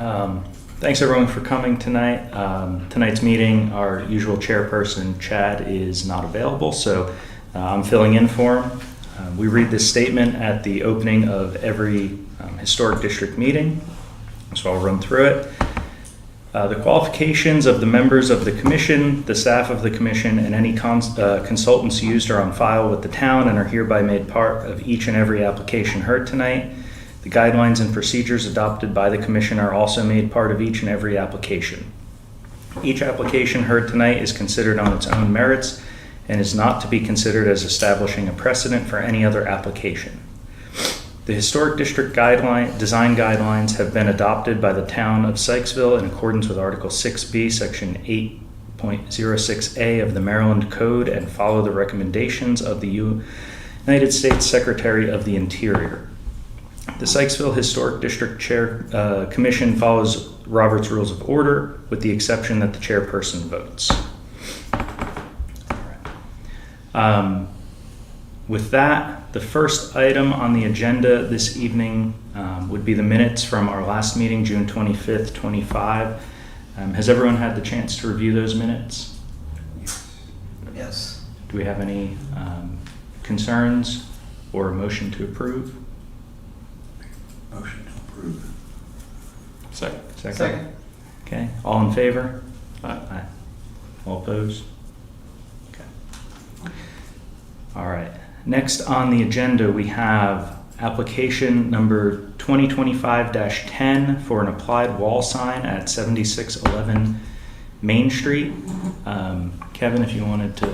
Thanks everyone for coming tonight. Tonight's meeting, our usual chairperson, Chad, is not available, so I'm filling in for him. We read this statement at the opening of every historic district meeting, so I'll run through it. The qualifications of the members of the commission, the staff of the commission, and any consultants used are on file with the town and are hereby made part of each and every application heard tonight. The guidelines and procedures adopted by the commission are also made part of each and every application. Each application heard tonight is considered on its own merits and is not to be considered as establishing a precedent for any other application. The Historic District Design Guidelines have been adopted by the town of Sykesville in accordance with Article 6B, Section 8.06A of the Maryland Code and follow the recommendations of the United States Secretary of the Interior. The Sykesville Historic District Commission follows Robert's Rules of Order with the exception that the chairperson votes. With that, the first item on the agenda this evening would be the minutes from our last meeting, June 25th, 25. Has everyone had the chance to review those minutes? Yes. Do we have any concerns or a motion to approve? Motion to approve. Second. Okay, all in favor? Aye. All opposed? Okay. All right. Next on the agenda, we have application number 2025-10 for an applied wall sign at 7611 Main Street. Kevin, if you wanted to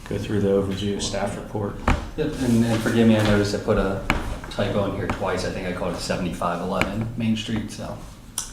go through the overview staff report. Yep, and forgive me, I noticed I put a typo in here twice. I think I called it 7511 Main Street, so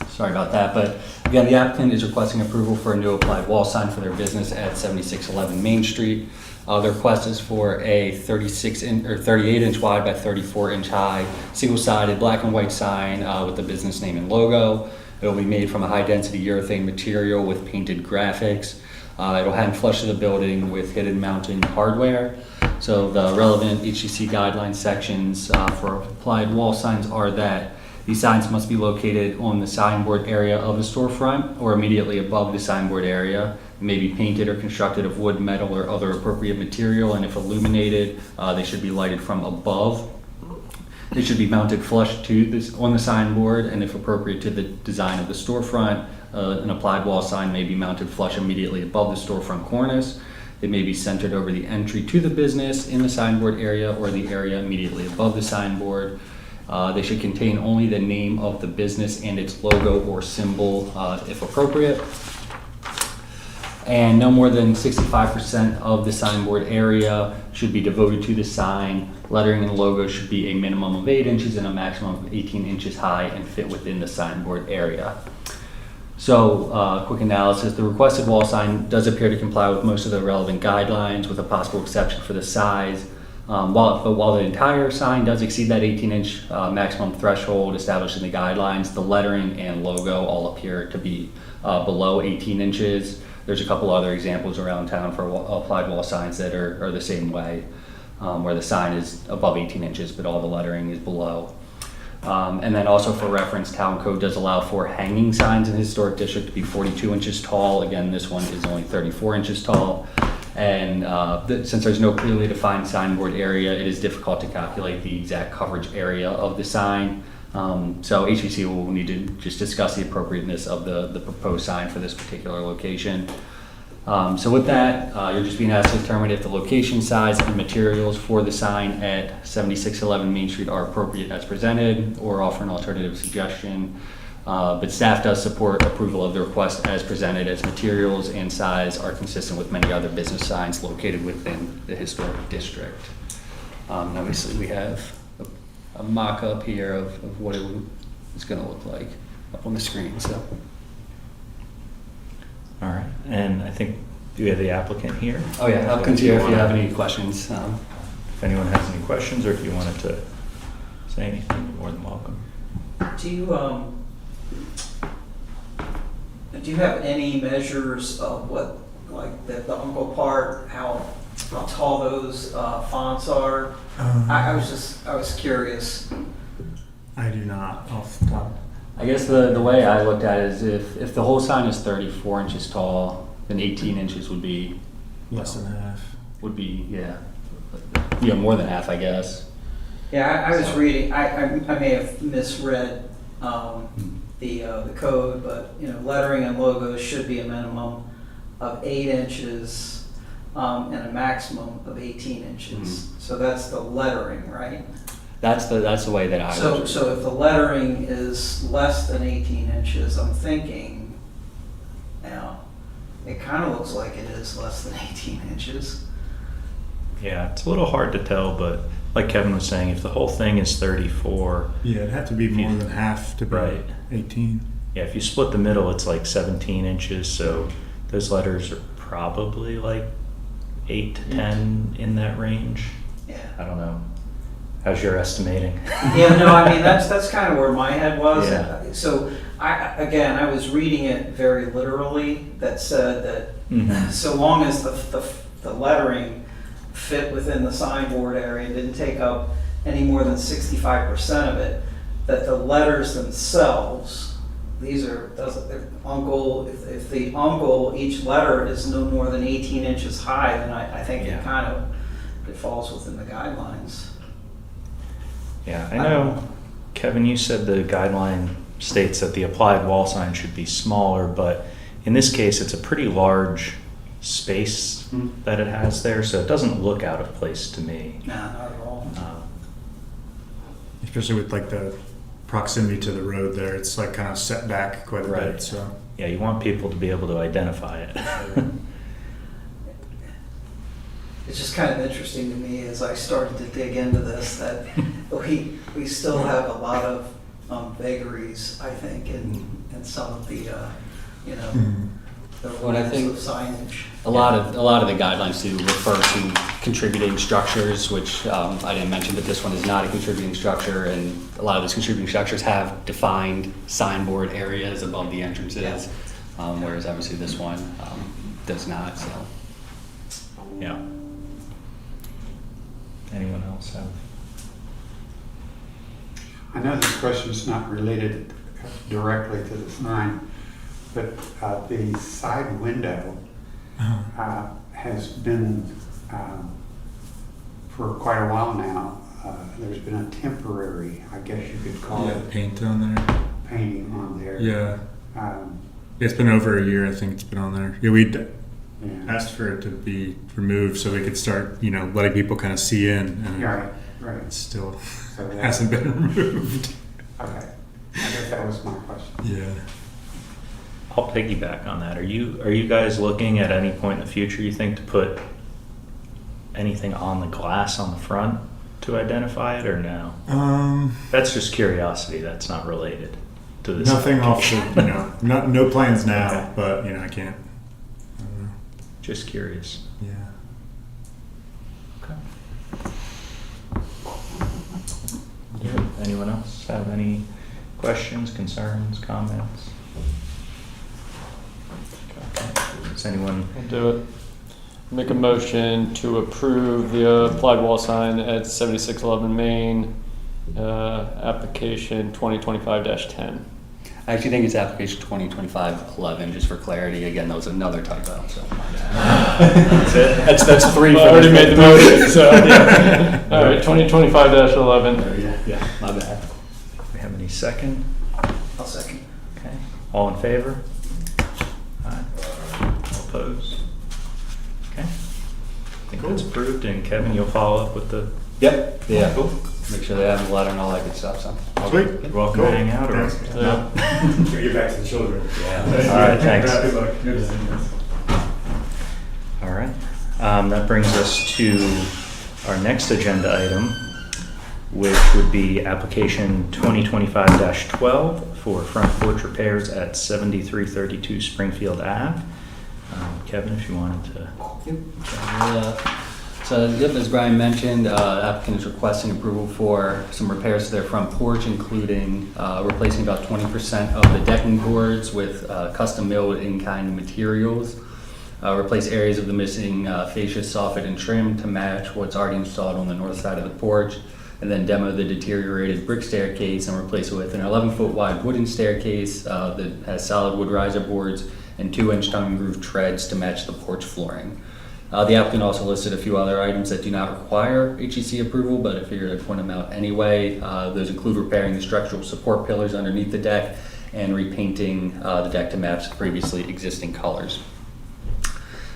sorry about that. But again, the applicant is requesting approval for a new applied wall sign for their business at 7611 Main Street. The request is for a 38-inch wide by 34-inch high, single-sided black and white sign with the business name and logo. It will be made from a high-density urethane material with painted graphics. It will hang flush to the building with hidden mounting hardware. So the relevant HCC guideline sections for applied wall signs are that these signs must be located on the signboard area of the storefront or immediately above the signboard area. It may be painted or constructed of wood, metal, or other appropriate material, and if illuminated, they should be lighted from above. They should be mounted flush on the signboard, and if appropriate to the design of the storefront, an applied wall sign may be mounted flush immediately above the storefront cornice. They may be centered over the entry to the business in the signboard area or the area immediately above the signboard. They should contain only the name of the business and its logo or symbol if appropriate. And no more than 65% of the signboard area should be devoted to the sign. Lettering and logo should be a minimum of 8 inches and a maximum of 18 inches high and fit within the signboard area. So, quick analysis, the requested wall sign does appear to comply with most of the relevant guidelines with a possible exception for the size. While the entire sign does exceed that 18-inch maximum threshold established in the guidelines, the lettering and logo all appear to be below 18 inches. There's a couple other examples around town for applied wall signs that are the same way, where the sign is above 18 inches, but all the lettering is below. And then also for reference, town code does allow for hanging signs in the historic district to be 42 inches tall. Again, this one is only 34 inches tall. And since there's no clearly defined signboard area, it is difficult to calculate the exact coverage area of the sign. So HCC will need to just discuss the appropriateness of the proposed sign for this particular location. So with that, you're just being asked to determine if the location, size, and materials for the sign at 7611 Main Street are appropriate as presented, or offer an alternative suggestion. But staff does support approval of the request as presented, as materials and size are consistent with many other business signs located within the historic district. Obviously, we have a mock-up here of what it's going to look like up on the screen. So. All right, and I think we have the applicant here. Oh yeah, applicant's here if you have any questions. If anyone has any questions or if you wanted to say anything, you're more than welcome. Do you have any measures of what, like the uncle part, how tall those fonts are? I was curious. I do not off the top. I guess the way I looked at it is if the whole sign is 34 inches tall, then 18 inches would be Less than half. more than half, I guess. Yeah, I was reading, I may have misread the code, but, lettering and logos should be a minimum of 8 inches and a maximum of 18 inches. So that's the lettering, right? That's the way that I looked. So if the lettering is less than 18 inches, I'm thinking, it kind of looks like it is less than 18 inches. Yeah, it's a little hard to tell, but like Kevin was saying, if the whole thing is 34, Yeah, it'd have to be more than half to be Right. 18. yeah, if you split the middle, it's like 17 inches, so those letters are probably like 8 to 10 in that range. Yeah. I don't know. How's your estimating? Yeah, no, I mean, that's kind of where my head was. Yeah. So I was reading it very literally, that said that Mhm. so long as the lettering fit within the signboard area, didn't take up any more than 65% of it, that the letters themselves, if the uncle, each letter is no more than 18 inches high, then I think Yeah. it falls within the guidelines. Yeah, I know, Kevin, you said the guideline states that the applied wall sign should be smaller, but in this case, it's a pretty large space that it has there, so it doesn't look out of place to me. Nah, not at all. Especially with like the proximity to the road there, it's like kind of set back quite a Right. bit. So Yeah, you want people to be able to identify it. It's just kind of interesting to me as I started to dig into this that we still have a lot of vagaries, I think, in some of the the Well, I rules think of signage. A lot of the guidelines do refer to contributing structures, which I didn't mention, but this one is not a contributing structure, and a lot of those contributing structures have defined signboard areas above the entrances, whereas obviously this one does not. So. Yeah. Anyone else have? I know this question's not related directly to the sign, but the side window has been, for quite a while now, there's been a temporary, I guess you could call it, paint on there. painting on there. Yeah, Um, it's been over a year. I think it's been on there. Yeah, we yeah. asked for it to be removed so we could start, letting people kind of see in. And Right. it still So that- hasn't been removed. Okay. I guess that was my question. Yeah. I'll piggyback on that. Are you guys looking at any point in the future, you think, to put anything on the glass on the front to identify it, or no? That's just curiosity. That's not related to this. Nothing off application. the, no plans now, Okay. but I can't. I don't know. Just curious. Yeah. Okay. Anyone else have any questions, concerns, comments? Okay. Does anyone? I'll do it. Make a motion to approve the applied wall sign at 7611 Main, application 2025-10. I actually think it's application 2025-11, just for clarity. Again, that was another typo. So That's it. that's three. I already made the motion, so yeah. All right, 2025-11. Yeah, my bad. Do we have any second? I'll second. Okay. All in favor? Aye. All opposed? Okay. I think that's approved, and Kevin, you'll follow up with the. Yep. Yeah. Cool. Make sure they have the letter and all that good stuff. So. Sweet. You're welcome to hang out. Or, Thanks. no? Get back to the children. Yeah. All right, thanks. Good luck. Good to see you guys. All right. That brings us to our next agenda item, which would be application 2025-12 for front porch repairs at 7332 Springfield Ave. Kevin, if you wanted to. So, as Brian mentioned, the applicant is requesting approval for some repairs to their front porch, including replacing about 20% of the decking boards with custom milled in-kind materials, replace areas of the missing fascia, soffit, and trim to match what's already installed on the north side of the porch, and then demo the deteriorated brick staircase and replace it with an 11-foot wide wooden staircase that has solid wood riser boards and 2-inch tongue and groove treads to match the porch flooring. The applicant also listed a few other items that do not require HEC approval, but I figured I'd point them out anyway. Those include repairing the structural support pillars underneath the deck and repainting the deck to match the previously existing colors.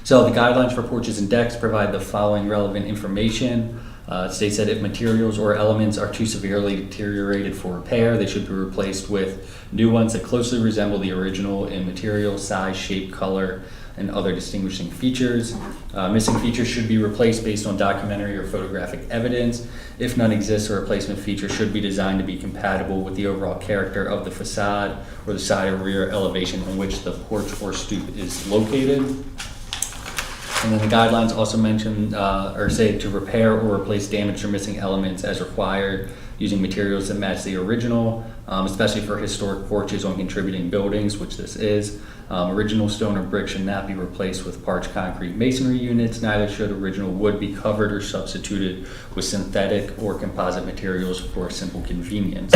So the guidelines for porches and decks provide the following relevant information. It states that if materials or elements are too severely deteriorated for repair, they should be replaced with new ones that closely resemble the original in material, size, shape, color, and other distinguishing features. Missing features should be replaced based on documentary or photographic evidence. If none exists, a replacement feature should be designed to be compatible with the overall character of the facade or the side or rear elevation in which the porch or stoop is located. And then the guidelines also mention or say to repair or replace damaged or missing elements as required using materials that match the original, especially for historic porches on contributing buildings, which this is. Original stone or brick should not be replaced with parched concrete masonry units. Neither should original wood be covered or substituted with synthetic or composite materials for simple convenience.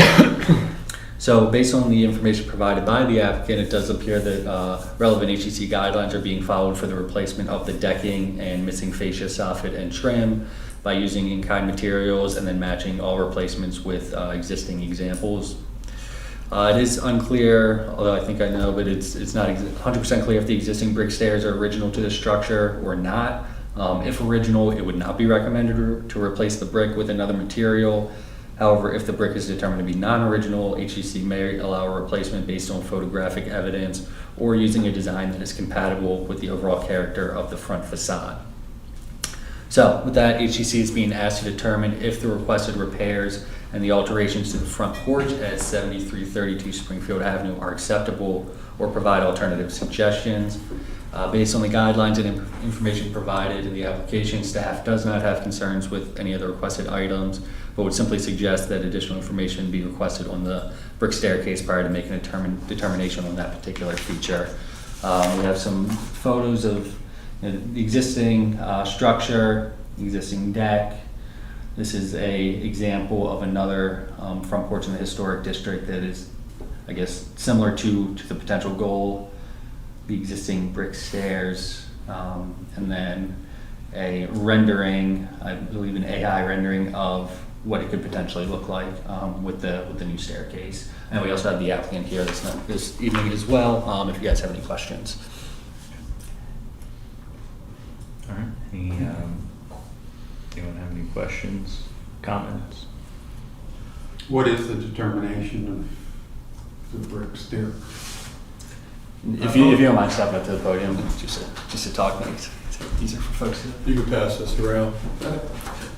So based on the information provided by the applicant, it does appear that relevant HEC guidelines are being followed for the replacement of the decking and missing fascia, soffit, and trim by using in-kind materials and then matching all replacements with existing examples. It is unclear, although I think I know, but it's not 100% clear if the existing brick stairs are original to the structure or not. If original, it would not be recommended to replace the brick with another material. However, if the brick is determined to be non-original, HEC may allow a replacement based on photographic evidence or using a design that is compatible with the overall character of the front facade. So with that, HEC is being asked to determine if the requested repairs and the alterations to the front porch at 7332 Springfield Avenue are acceptable or provide alternative suggestions. Based on the guidelines and information provided in the application, staff does not have concerns with any of the requested items, but would simply suggest that additional information be requested on the brick staircase prior to making a determination on that particular feature. We have some photos of the existing structure, existing deck. This is a example of another front porch in the historic district that is, I guess, similar to the potential goal. The existing brick stairs, and then a rendering, I believe an AI rendering of what it could potentially look like with the new staircase. And we also have the applicant here this evening as well, if you guys have any questions. All right. Anyone have any questions, comments? What is the determination of the brick stair? If you don't mind stepping up to the podium, just to talk, it's easier for folks to. You can pass this around.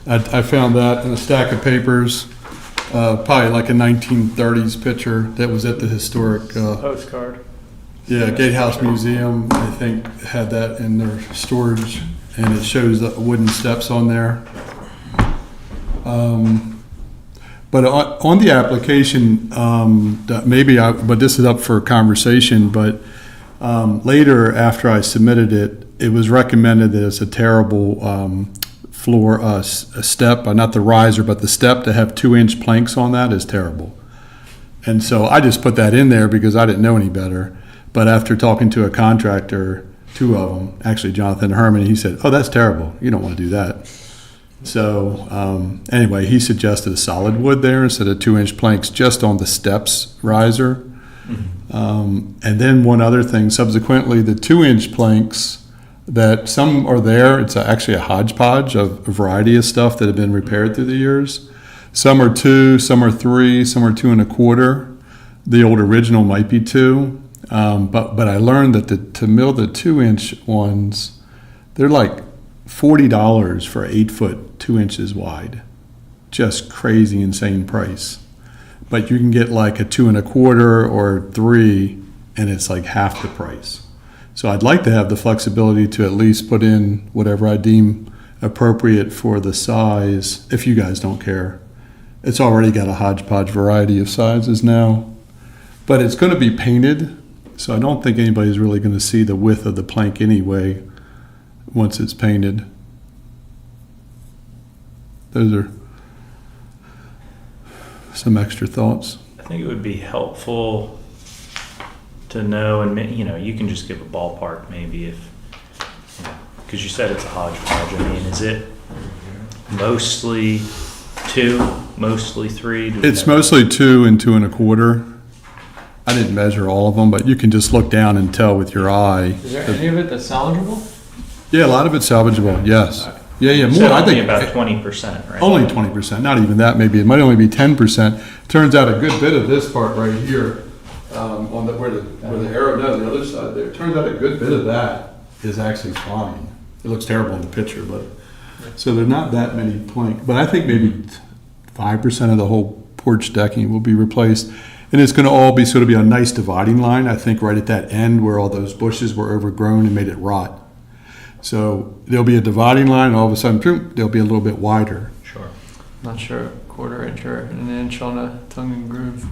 I found that in a stack of papers, probably like a 1930s picture that was at the historic. Postcard. Yeah, Gatehouse Museum, I think, had that in their storage, and it shows the wooden steps on there. But on the application, but this is up for conversation, but later after I submitted it, it was recommended that it's a terrible floor, a step, not the riser, but the step to have 2-inch planks on that is terrible. And so I just put that in there because I didn't know any better. But after talking to a contractor, 2 of them, actually Jonathan Herman, he said, "Oh, that's terrible. You don't want to do that." So anyway, he suggested a solid wood there instead of 2-inch planks just on the steps riser. And then one other thing, subsequently, the 2-inch planks that some are there, it's actually a hodgepodge of a variety of stuff that have been repaired through the years. Some are 2, some are 3, some are 2 1/4. The old original might be 2. But I learned that to mill the 2-inch ones, they're like $40 for 8-foot, 2 inches wide. Just crazy, insane price. But you can get like a 2 1/4 or 3, and it's like half the price. So I'd like to have the flexibility to at least put in whatever I deem appropriate for the size, if you guys don't care. It's already got a hodgepodge variety of sizes now, but it's going to be painted, so I don't think anybody's really going to see the width of the plank anyway once it's painted. Those are some extra thoughts? I think it would be helpful to know, and you know, you can just give a ballpark maybe if, because you said it's a hodgepodge. I mean, is it mostly 2, mostly 3? Do we It's have- mostly 2 and 2 1/4. I didn't measure all of them, but you can just look down and tell with your eye. Is there any of it that's salvageable? Yeah, a lot of it's salvageable, yes. Yeah, You more, said I only think. about 20%, right? Only 20%, not even that, maybe, it might only be 10%. Turns out a good bit of this part right here, on the, where the arrow, no, the other side there, turns out a good bit of that is actually fine. It looks terrible in the picture, but, so there's not that many plank, but I think maybe 5% of the whole porch decking will be replaced. And it's gonna all be sort of be a nice dividing line, I think, right at that end where all those bushes were overgrown and made it rot. So there'll be a dividing line, and all of a sudden, boom, they'll be a little bit wider. Sure. Not sure, 1/4 inch or an inch on a tongue and groove.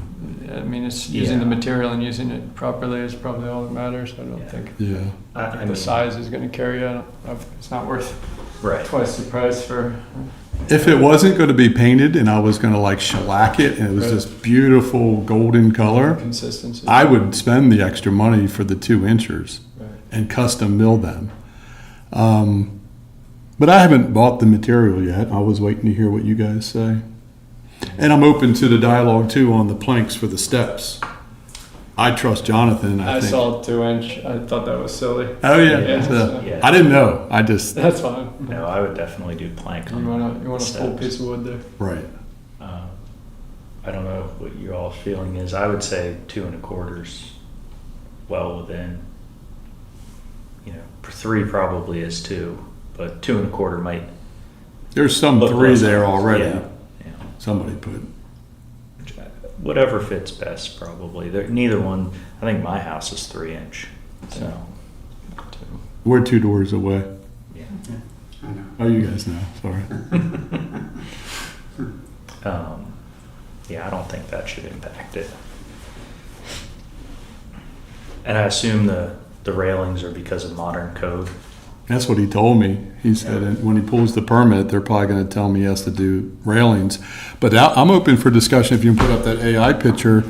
I mean, it's using Yeah. the material and using it properly is probably all that matters. I don't think Yeah. I the mean, size is going to carry. It's not worth right. twice the price for. If it wasn't gonna be painted and I was gonna like shellac it and it was Right. this beautiful golden color, Consistency. I would spend the extra money for the 2 inchers Right. and custom mill them. But I haven't bought the material yet. I was waiting to hear what you guys say. And I'm open to the dialogue too on the planks for the steps. I trust Jonathan, I I think. saw 2 inch. I thought that was silly. Oh, yeah. Yeah. So, Yeah. I didn't know. I just, That's fine. No, I would definitely do plank You on want a full steps. piece of wood there. right. I don't know what your all's feeling is. I would say 2 1/4's well within. You know, 3 probably is 2, but 2 1/4 might. There's some look 3 less there nice. already. Yeah, yeah. Somebody put. Whatever fits best, probably. Neither one. I think my house is 3 inch. So. We're 2 doors away. Yeah. I know. Oh, you guys know. Sorry. Yeah, I don't think that should impact it. And I assume the railings are because of modern code. That's what he told me. He said when he pulls the permit, they're probably going to tell him he has to do railings. But I'm open for discussion if you can put up that AI picture.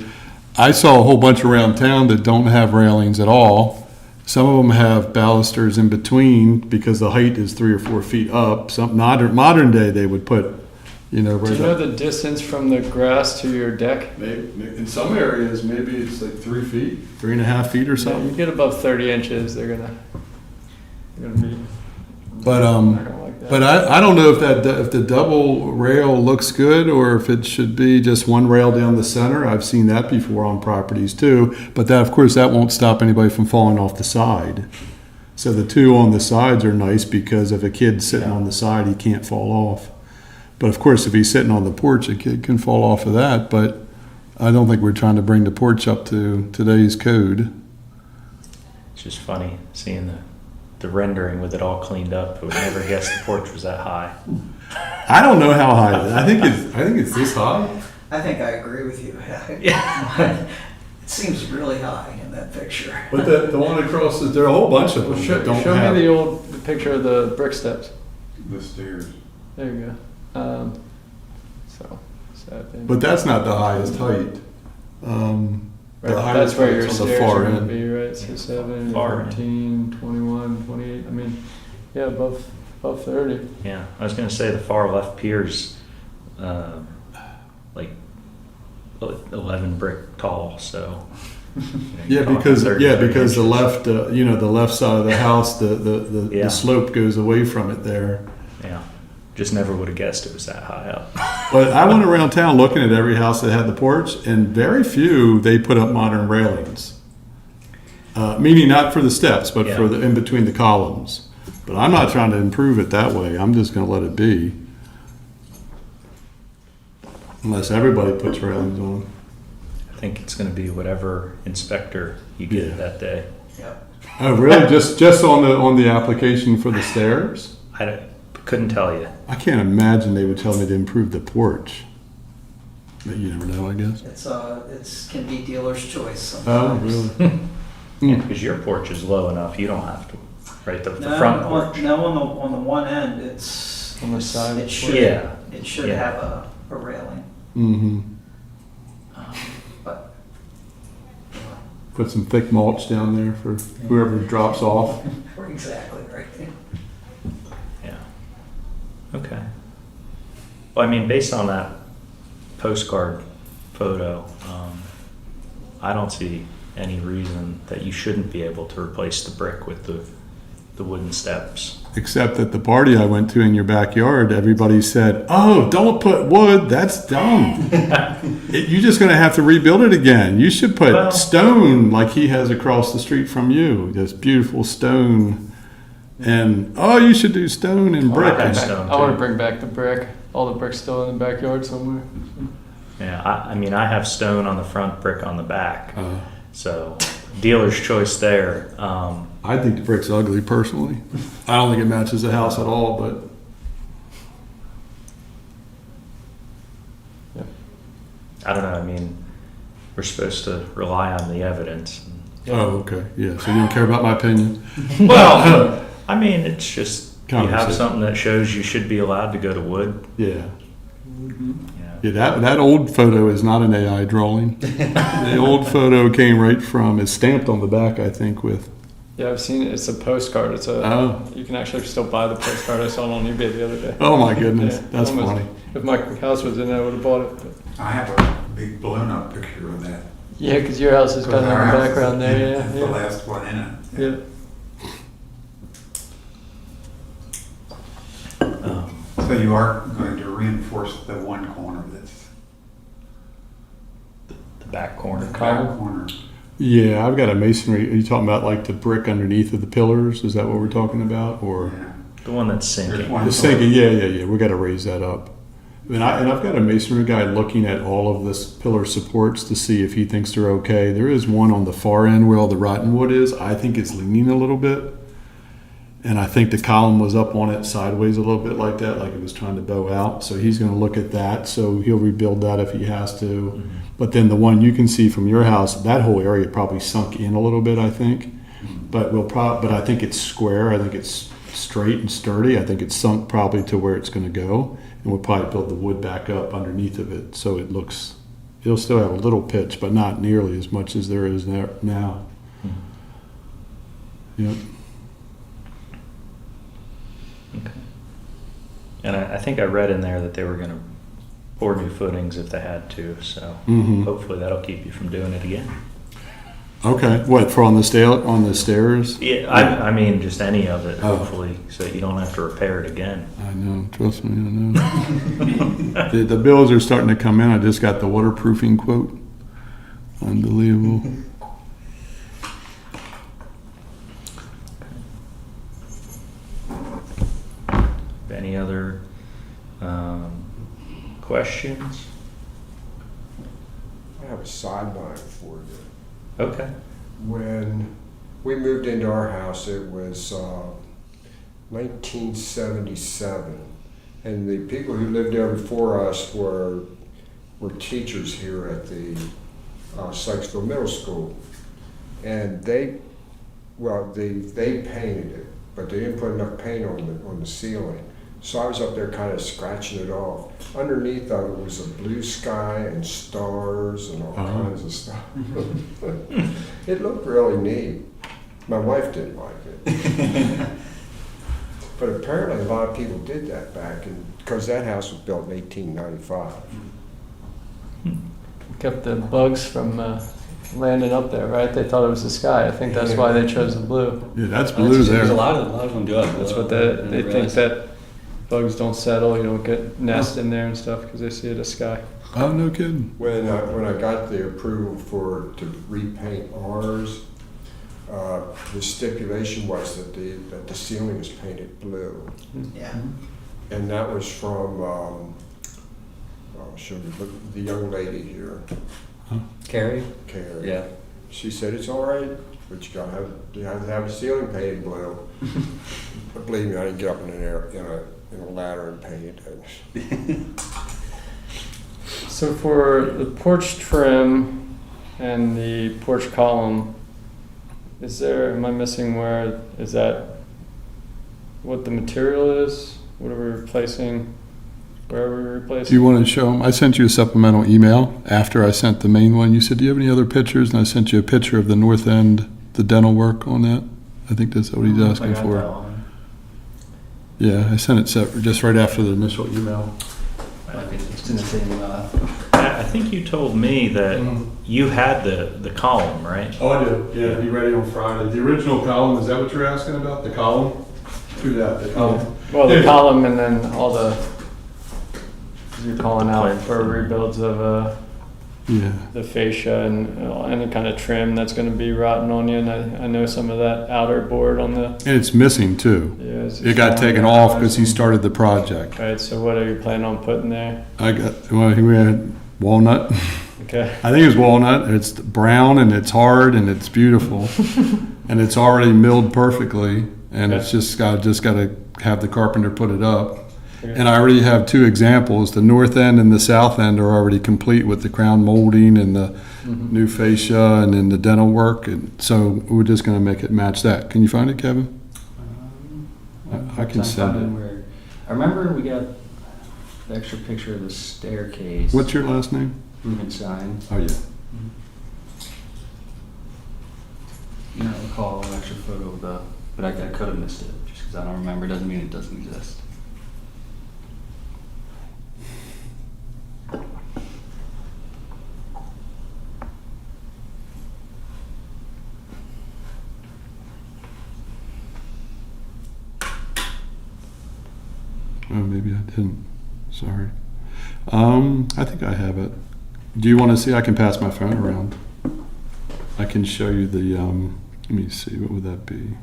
I saw a whole bunch around town that don't have railings at all. Some of them have balusters in between because the height is 3 or 4 feet up. Some modern day they would put, Do right you know up. the distance from the grass to your deck? Maybe, in some areas, maybe it's like 3 feet, 3.5 feet or So you something. get above 30 inches, they're gonna be. But not gonna like that. But I don't know if the double rail looks good or if it should be just one rail down the center. I've seen that before on properties too. But that, of course, that won't stop anybody from falling off the side. So the 2 on the sides are nice because if a kid's sitting on the side, he can't fall off. But of course, if he's sitting on the porch, a kid can fall off of that. But I don't think we're trying to bring the porch up to today's code. It's just funny seeing the rendering with it all cleaned up. I would never guess the porch was that high. I don't know how high it is. I think it's this high. I think I agree with you. Yeah. It seems really high in that picture. But the one across, there are a whole bunch of them Well, that don't show have. me the picture of the brick steps. The stairs. There you go. So 7. But that's not the highest height. Right, the highest that's where your height's on the stairs far are going end. to be, right? So 7, Far end. 14, 21, 28. I mean, yeah, above 30. Yeah, I was going to say the far left pier's like 11 brick tall, so. Yeah, because the left, the left side of the house, the Yeah. slope goes away from it there. Yeah, just never would have guessed it was that high up. But I went around town looking at every house that had the porch, and very few they put up modern railings. Meaning not for the steps, but for Yeah. the in between the columns. But I'm not trying to improve it that way. I'm just going to let it be, unless everybody puts railings on. I think it's going to be whatever inspector you get Yeah. that day. Yep. Oh, really? just on the application for the stairs? Couldn't tell you. I can't imagine they would tell me to improve the porch. But you never know, I guess. It's can be dealer's choice Oh, sometimes. really? Yeah, because your porch is low enough, you don't have to. Right, the No, front porch. on the one end, it's On the side. It should. Yeah. It should Yeah. have a railing. Mm-hmm. Put some thick mulch down there for whoever drops off. Exactly, right. Yeah. Okay. Well, I mean, based on that postcard photo, I don't see any reason that you shouldn't be able to replace the brick with the wooden steps. Except at the party I went to in your backyard, everybody said, "Oh, don't put wood. That's dumb. You're just going to have to rebuild it again. You should put Well- stone like he has across the street from you. This beautiful stone. And you should do stone and brick." I have stone, I want to too. bring back the brick. All the brick's still in the backyard somewhere. Yeah, I mean, I have stone on the front, brick on the back. Uh, So, dealer's choice there. I think the brick's ugly personally. I don't think it matches the house at all, but I don't know. I mean, we're supposed to rely on the evidence. okay. Yeah, so you don't care about my opinion? Well, I mean, it's just you have Conversation. something that shows you should be allowed to go to wood. Yeah. You know. Yeah, that old photo is not an AI drawing. The old photo came right from, it's stamped on the back, I think, with, Yeah, I've seen it. It's a postcard. It's a. Oh. You can actually still buy the postcard. I saw it on eBay the other day. oh my goodness, Yeah, that's almost- funny. If my house was in there, I would have bought it. But I have a big blown up picture of that. yeah, because your house is kind of in Our the house is background there. The Yeah, last one in it. yeah. So you are going to reinforce the one corner that's The back corner. the Column? back corner. Yeah, I've got a masonry, are you talking about like the brick underneath of the pillars? Is that what we're talking about, or? Yeah. The one that's There's sinking. one. The sinking, yeah, we gotta raise that up. And I've got a masonry guy looking at all of this pillar supports to see if he thinks they're okay. There is one on the far end where all the rotten wood is. I think it's leaning a little bit. And I think the column was up on it sideways a little bit like that, like it was trying to bow out. So he's gonna look at that, so he'll rebuild that if he has to. But then the one you can see from your house, that whole area probably sunk in a little bit, I think. But but I think it's square, I think it's straight and sturdy. I think it's sunk probably to where it's gonna go. And we'll probably build the wood back up underneath of it, so it'll still have a little pitch, but not nearly as much as there is there now. Yep. Okay. And I think I read in there that they were going to pour new footings if they had to. So Mhm. hopefully that'll keep you from doing it again. Okay, what, for on the stairs? Yeah, I mean, just any of it, Oh. hopefully, so you don't have to repair it again. I know, trust me, I know. The bills are starting to come in. I just got the waterproofing quote. Unbelievable. Any other questions? I have a sideline for you. Okay. When we moved into our house, it was 1977, and the people who lived there before us were teachers here at the Sykesville Middle School, and they painted it, but they didn't put enough paint on the ceiling. So I was up there kind of scratching it off. Underneath of it was a blue sky and stars and all kinds of stuff. It looked really neat. My wife didn't like it. But apparently a lot of people did that back, because that house was built in 1895. Kept the bugs from landing up there, right? They thought it was the sky. I think that's why they chose the blue. Yeah, that's blue There's a there. lot of them do it. That's what they think, that bugs don't settle. You don't get nest in there and stuff because they see it as sky. Oh, no kidding. When I got the approval to repaint ours, the stipulation was that the ceiling was painted blue, Yeah. and that was from the young lady here, Carrie? Carrie. Yeah. She said it's all right, but you have to have a ceiling painted blue. But believe me, I didn't get up in a ladder and paint it. So for the porch trim and the porch column, am I missing is that what the material is? What are we replacing? where are we Do replacing? you want to show them? I sent you a supplemental email after I sent the main one. You said, do you have any other pictures? And I sent you a picture of the north end, the dental work on that. I think that's what he's asking for. Yeah, I sent it just right after the initial email. It's in the same, I think you told me that you had the column, right? Oh, I do. Yeah, be ready on Friday. The original column, is that what you're asking about? The column? Do that, the column. Well, the column and then all the, you're calling out for rebuilds of Yeah. the fascia and any kind of trim that's going to be rotten on you. And I know some of that outer board on the. And it's missing too. Yeah, It got taken off because he started the project. All right, so what are you planning on putting there? We had walnut. Okay. I think it's walnut. It's brown and it's hard and it's beautiful. And it's already milled perfectly. And it's just got to have the carpenter put it up. Okay. And I already have two examples. The north end and the south end are already complete with the crown molding and the new fascia and then the dental work. And so we're just going to make it match that. Can you find it, Kevin? I can send it. I remember we got the extra picture of the staircase. What's your last name? Rubenstein. Oh, yeah. I don't recall an extra photo of the, but I could have missed it just because I don't remember. Doesn't mean it doesn't exist. Oh, maybe I didn't. Sorry. I think I have it. Do you want to see? I can pass my phone around. I can show you the, let me see, what would that be?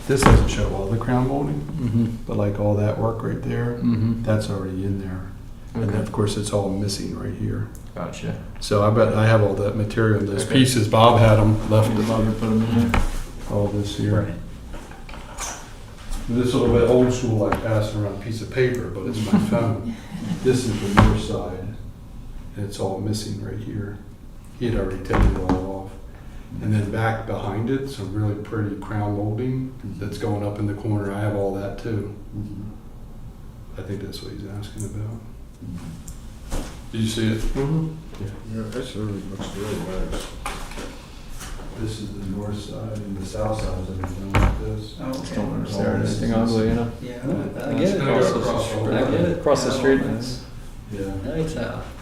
This doesn't show all the crown molding, but like all that work right there, that's already in there. And then of course it's all missing right here. Gotcha. So I bet I have all that material, those pieces, Bob had them left. Put them in there. All this here. This is a little bit old school, like passing around a piece of paper, but it's my phone. This is the north side, and it's all missing right here. He had already taken it all off. And then back behind it, some really pretty crown molding that's going up in the corner. I have all that too. I think that's what he's asking about. Did you see it? Yeah, this really looks really nice. This is the north side, and the south side is everything like this. Oh, okay. Is there anything ugly, you know? Yeah. I get it. Across the I get it. Across the street. Yeah. No, it's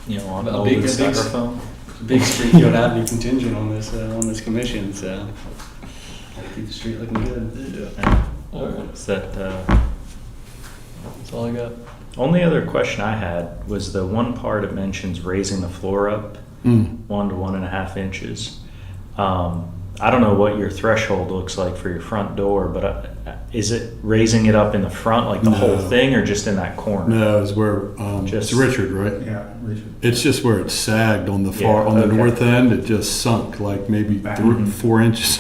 You know, on A the big- old a big- styrofoam. Big street, you don't have to be contingent on this commission, so gotta keep the street looking good. All right, Is that, that's all I got. only other question I had was the one part it mentions raising the floor up 1 to 1.5 inches. I don't know what your threshold looks like for your front door, but is it raising it up in the front, like the whole No. thing, or just in that corner? No, it's where, Just- it's Richard, right? Yeah, Richard. It's just where it sagged on the far, Yeah, on the okay. north end, it just sunk like maybe Back. 4 inches.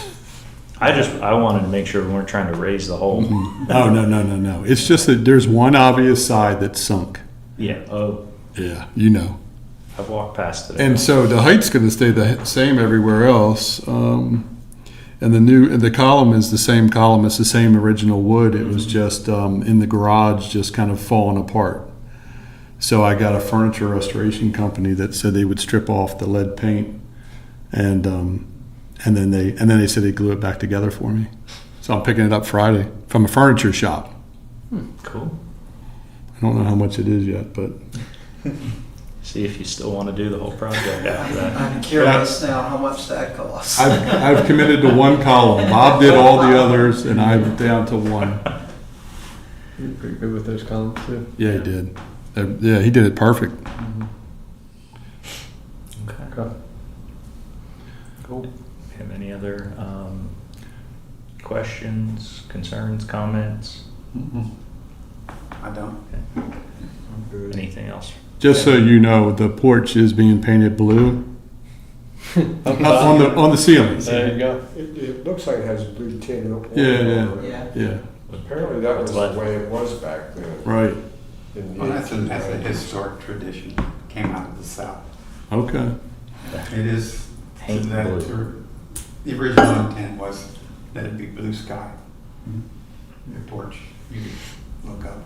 I wanted to make sure we weren't trying to raise the whole. Oh, no. It's just that there's one obvious side that's sunk. Yeah, oh, Yeah, you know. I've walked past it. And so the height's gonna stay the same everywhere else. And the column is the same column, it's the same original wood, it was just, in the garage, just kind of falling apart. So I got a furniture restoration company that said they would strip off the lead paint and then they said they'd glue it back together for me. So I'm picking it up Friday from a furniture shop. Cool. I don't know how much it is yet, but See if you still want to do the whole project after that. I'm curious now how much that costs. I've committed to one column. Bob did all the others and I'm down to one. You're pretty good with those columns too. Yeah, he did. Yeah, he did it perfect. Okay. Cool. Have any other questions, concerns, comments? I don't. Anything else? Just so you know, the porch is being painted blue on the ceilings. There you go. It looks like it has blue tint. Yeah. Yeah. Apparently that was That's the way it was back then. Right. In the Well, that's a 1890s. historic tradition, came out of the South. Okay. It is, Paint that blue. the original intent was that it be blue sky. The porch, you could look up.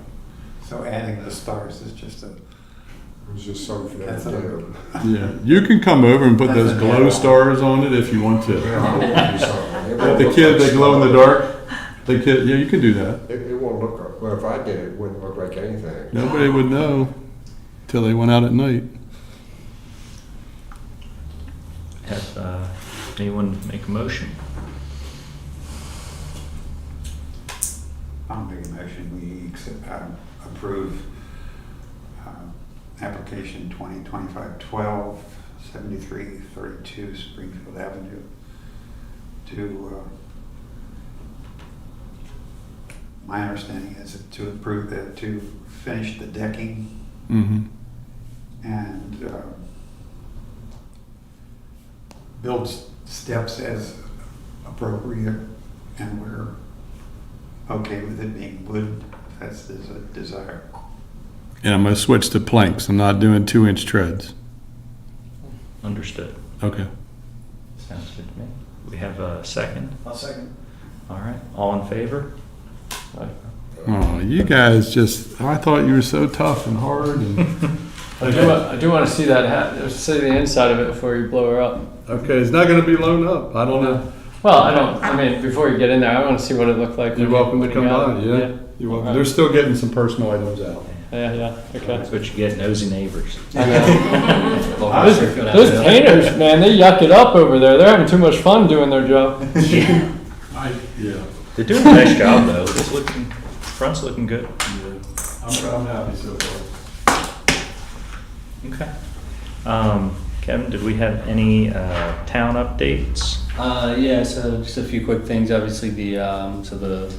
So adding the stars is just a, It was just something for them That's to a- do. Yeah. You can come over and put That's those a glow narrow. stars on it if you want Yeah, to. I will do something. It won't The look kids, like they glow in the stars. dark. The kid, yeah, you can do that. It won't look, well, if I did, it wouldn't look like anything. Nobody would know till they went out at night. Have anyone make a motion? I'll make a motion, we approve application 2025-12, 7332 Springfield Avenue to, my understanding is to approve that, to finish the decking Mm-hmm. and build steps as appropriate, and we're okay with it being wood, if that's the desire. And I'm gonna switch to planks. I'm not doing 2-inch treads. Understood. Okay. Sounds good to me. We have a second. I'll second. All right. All in favor? Oh, you guys just, I thought you were so tough and hard and. I do want to see that see the inside of it before you blow her up. Okay, it's not gonna be blown up. I don't know. Well, I mean, before you get in there, I want to see what it looked like. You're when welcome when to you come got by, it. yeah. You're welcome. They're still getting some personal items out. Yeah, okay. That's what you get, nosy neighbors. I know. Those painters, man, they yuck it up over there. They're having too much fun doing their job. Yeah. They're doing a nice job, though. It's looking, front's looking good. I'm happy so far. Okay. Kevin, did we have any town updates? Yeah, so just a few quick things. Obviously, the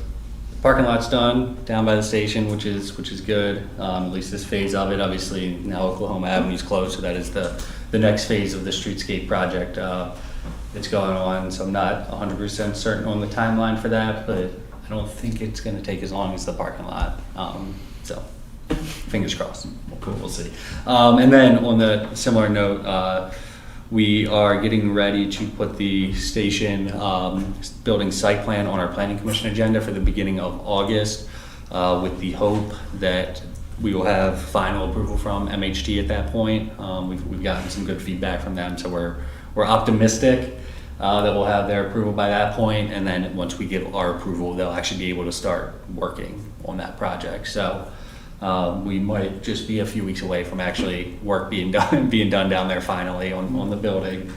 parking lot's done down by the station, which is good. At least this phase of it. Obviously, now Oklahoma Avenue's closed, so that is the next phase of the streetscape project that's going on. So I'm not 100% certain on the timeline for that, but I don't think it's going to take as long as the parking lot. So fingers crossed. We'll see. And then on the similar note, we are getting ready to put the station building site plan on our planning commission agenda for the beginning of August, with the hope that we will have final approval from MHT at that point. We've gotten some good feedback from them, so we're optimistic that we'll have their approval by that point, and then once we get our approval, they'll actually be able to start working on that project. So we might just be a few weeks away from actually work being done down there finally on the building,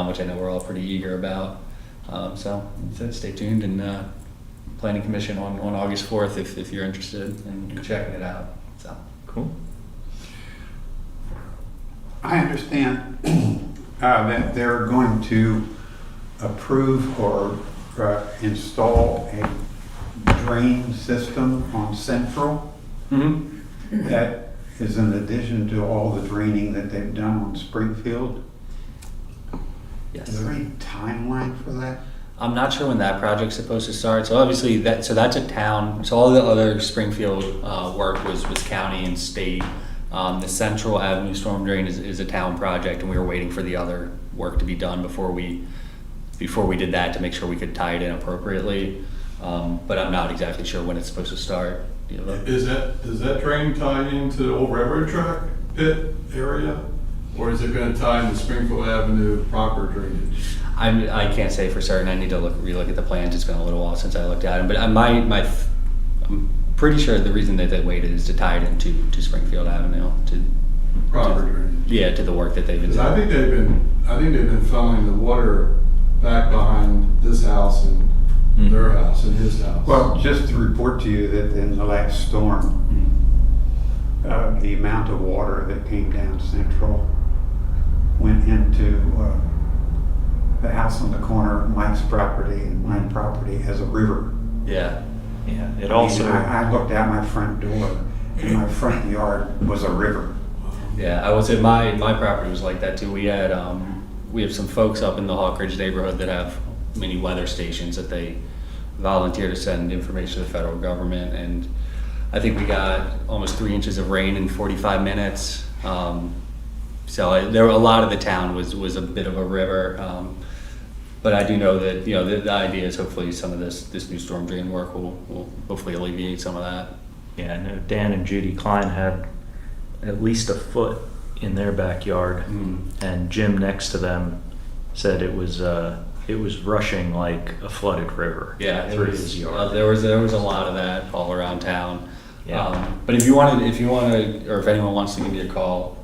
which I know we're all pretty eager about. So stay tuned, and planning commission on August 4th if you're interested in checking it out. So Cool. I understand that they're going to approve or install a drain system on Central. Mm-hmm. That is in addition to all the draining that they've done on Springfield. yes. Is there any timeline for that? I'm not sure when that project's supposed to start. So obviously that's a town. So all the other Springfield work was county and state. The Central Avenue storm drain is a town project, and we were waiting for the other work to be done before we did that to make sure we could tie it in appropriately. But I'm not exactly sure when it's supposed to start. Does that drain tie into the old railroad track pit area? Or is it gonna tie into Springfield Avenue proper drainage? I can't say for certain. I need to relook at the plans. It's been a little while since I looked at them. But I'm pretty sure the reason that they waited is to tie it into Springfield Avenue Proper drainage. yeah, to the work that they've been Because doing. I think they've been funneling the water back behind this house and their house and his house. Well, just to report to you that in the last storm, the amount of water that came down Central went into the house on the corner of Mike's property and my property as a river. Yeah. Yeah, it also, I looked out my front door and my front yard was a river. Yeah, I would say my property was like that too. We had we have some folks up in the Hawk Ridge neighborhood that have mini weather stations that they volunteer to send information to the federal government. And I think we got almost 3 inches of rain in 45 minutes. There were a lot of the town was a bit of a river. But I do know that, you know, the idea is hopefully some of this new storm drain work will hopefully alleviate some of that. Yeah, I know Dan and Judy Klein had at least a foot in their backyard, and Jim next to them said it was rushing like a flooded river. Yeah, through his yard. there was a lot of that all around town. Yeah. But if you want to, or if anyone wants to give me a call,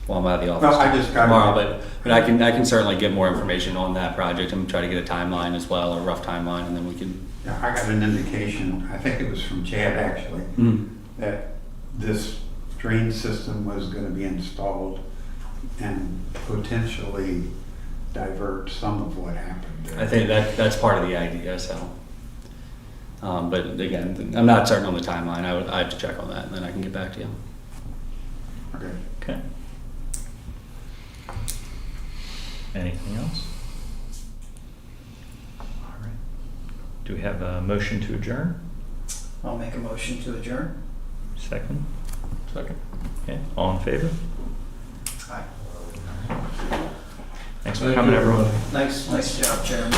while I'm out of the office Well, I just got tomorrow, but I can certainly get more information on that project and try to get a timeline as well, a rough timeline, and then we can. Yeah, I got an indication, I think it was from Chad actually, that this drain system was going to be installed and potentially divert some of what happened there. I think that's part of the idea. So, but again, I'm not certain on the timeline. I have to check on that, and then I can get back to you. Okay. Okay. Anything else? All right. Do we have a motion to adjourn? I'll make a motion to adjourn. Second? Second. Okay, all in favor? Aye. Thanks for coming, everyone. Nice job, Chairman.